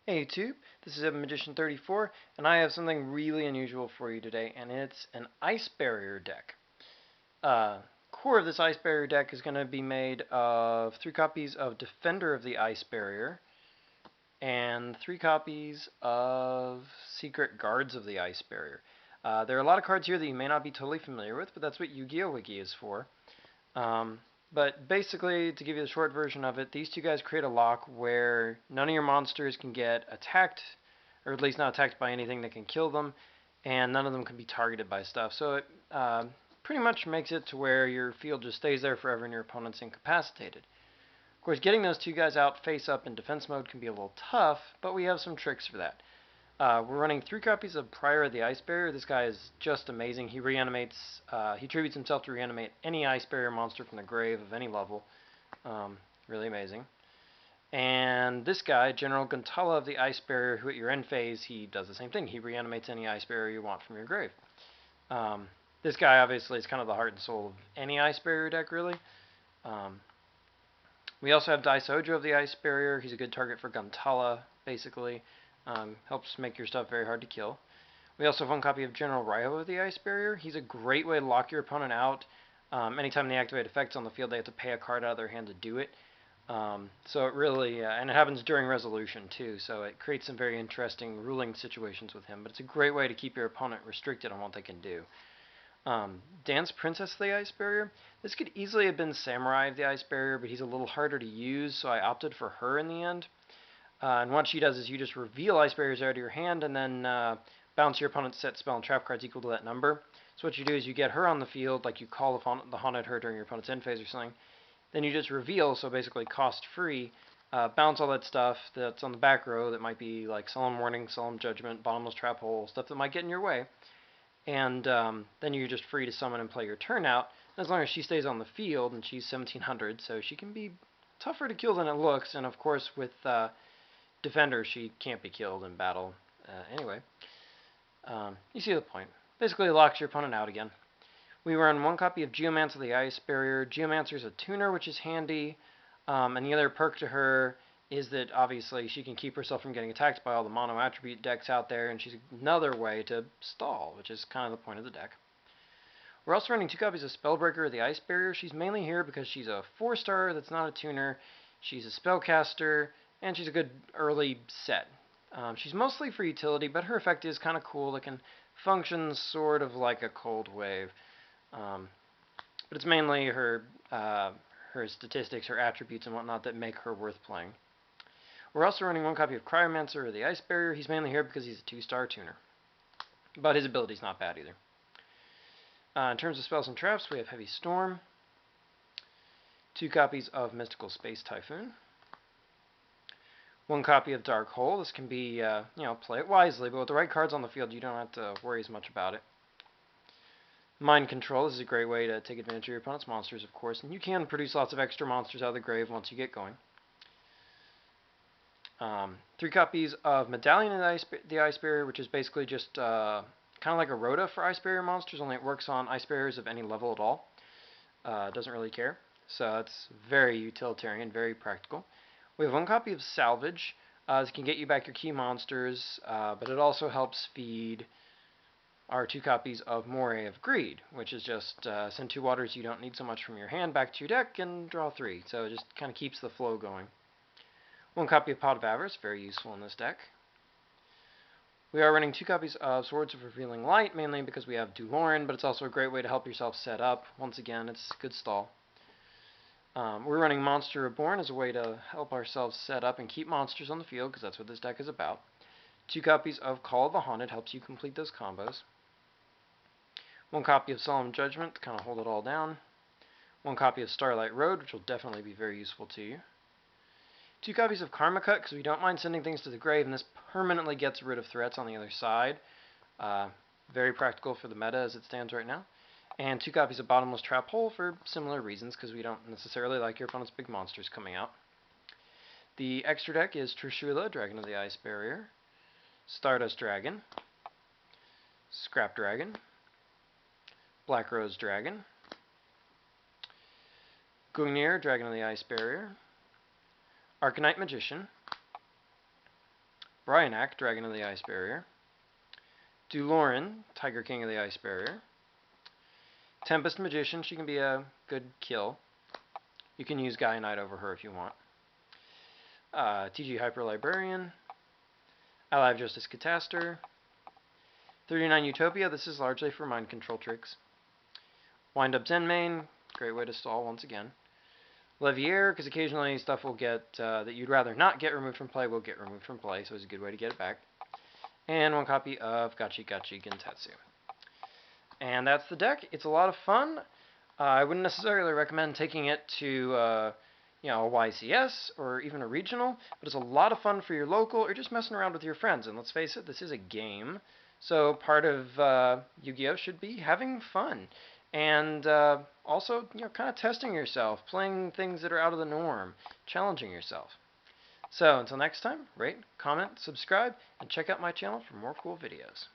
Hey YouTube, this is Magician34, and I have something really unusual for you today, and it's an ice barrier deck. Core of this ice barrier deck is going to be made of 3 copies of Defender of the Ice Barrier, and 3 copies of Secret Guards of the Ice Barrier. There are a lot of cards here that you may not be totally familiar with, but that's what Yu-Gi-Oh! Wiki is for. But basically, to give you the short version of it, these two guys create a lock where none of your monsters can get attacked, or at least not attacked by anything that can kill them, and none of them can be targeted by stuff. So it pretty much makes it to where your field just stays there forever and your opponent's incapacitated. Of course, getting those two guys out face up in defense mode can be a little tough, but we have some tricks for that. We're running 3 copies of Prior of the Ice Barrier. This guy is just amazing. He reanimates, he attributes himself to reanimate any Ice Barrier monster from the grave of any level. Really amazing. And this guy, General Guntala of the Ice Barrier, who at your end phase, he does the same thing. He reanimates any Ice Barrier you want from your grave. This guy obviously is kind of the heart and soul of any Ice Barrier deck, really. We also have Daisojo of the Ice Barrier. He's a good target for Guntala, basically. Helps make your stuff very hard to kill. We also have 1 copy of General Raiho of the Ice Barrier. He's a great way to lock your opponent out. Anytime they activate effects on the field, they have to pay a card out of their hand to do it. So it really, and it happens during resolution too, so it creates some very interesting ruling situations with him, but it's a great way to keep your opponent restricted on what they can do. Dance Princess of the Ice Barrier. This could easily have been Samurai of the Ice Barrier, but he's a little harder to use, so I opted for her in the end. And what she does is you just reveal Ice Barriers out of your hand and then bounce your opponent's set spell and trap cards equal to that number. So what you do is you get her on the field, like you call the Haunted her during your opponent's end phase or something. Then you just reveal, so basically cost free, bounce all that stuff that's on the back row that might be like Solemn Warning, Solemn Judgment, Bottomless Trap Hole, stuff that might get in your way. And then you're just free to summon and play your turn out. As long as she stays on the field, and she's 1700, so she can be tougher to kill than it looks. And of course with Defender, she can't be killed in battle. Anyway, you see the point. Basically, it locks your opponent out again. We run 1 copy of Geomance of the Ice Barrier. Geomancer's a tuner, which is handy. And the other perk to her is that obviously she can keep herself from getting attacked by all the mono attribute decks out there, and she's another way to stall, which is kind of the point of the deck. We're also running 2 copies of Spellbreaker of the Ice Barrier. She's mainly here because she's a 4-star that's not a tuner. She's a spellcaster, and she's a good early set. She's mostly for utility, but her effect is kind of cool. It can function sort of like a Cold Wave. But it's mainly her statistics, her attributes, and whatnot that make her worth playing. We're also running 1 copy of Cryomancer of the Ice Barrier. He's mainly here because he's a 2-star tuner. But his ability's not bad either. In terms of spells and traps, we have Heavy Storm, 2 copies of Mystical Space Typhoon, 1 copy of Dark Hole. This can be, play it wisely, but with the right cards on the field, you don't have to worry as much about it. Mind Control. This is a great way to take advantage of your opponent's monsters, of course, and you can produce lots of extra monsters out of the grave once you get going. 3 copies of Medallion of the Ice Barrier, which is basically just kind of like a Rhoda for Ice Barrier monsters, only it works on Ice Barriers of any level at all. Doesn't really care. So it's very utilitarian, very practical. We have 1 copy of Salvage. This can get you back your key monsters, but it also helps feed our 2 copies of Moray of Greed, which is just send 2 waters you don't need so much from your hand back to your deck and draw 3. So it just kind of keeps the flow going. 1 copy of Pot of Avarice, very useful in this deck. We are running 2 copies of Swords of Revealing Light, mainly because we have Duloran, but it's also a great way to help yourself set up. Once again, it's good stall. We're running Monster Reborn as a way to help ourselves set up and keep monsters on the field, because that's what this deck is about. 2 copies of Call of the Haunted helps you complete those combos. 1 copy of Solemn Judgment to kind of hold it all down. 1 copy of Starlight Road, which will definitely be very useful to you. 2 copies of Karma Cut, because we don't mind sending things to the grave, and this permanently gets rid of threats on the other side. Very practical for the meta as it stands right now. And 2 copies of Bottomless Trap Hole for similar reasons, because we don't necessarily like your opponent's big monsters coming out. The extra deck is Trishula, Dragon of the Ice Barrier, Stardust Dragon, Scrap Dragon, Black Rose Dragon, Gungnir, Dragon of the Ice Barrier, Arcanite Magician, Bryanak, Dragon of the Ice Barrier. Duloran, Tiger King of the Ice Barrier. Tempest Magician, she can be a good kill. You can use Gaia Knight over her if you want. TG Hyper Librarian. Ally of Justice Cataster. 39 Utopia, this is largely for mind control tricks. Wind Up Zenmain, great way to stall once again. Levier, because occasionally stuff will get, that you'd rather not get removed from play, will get removed from play, so it's a good way to get it back. And one copy of Gachi Gachi Gentetsu. And that's the deck. It's a lot of fun. I wouldn't necessarily recommend taking it to a YCS or even a regional, but it's a lot of fun for your local or just messing around with your friends. And let's face it, this is a game, so part of Yu-Gi-Oh! Should be having fun. And also, kind of testing yourself, playing things that are out of the norm, challenging yourself. So until next time, rate, comment, subscribe, and check out my channel for more cool videos.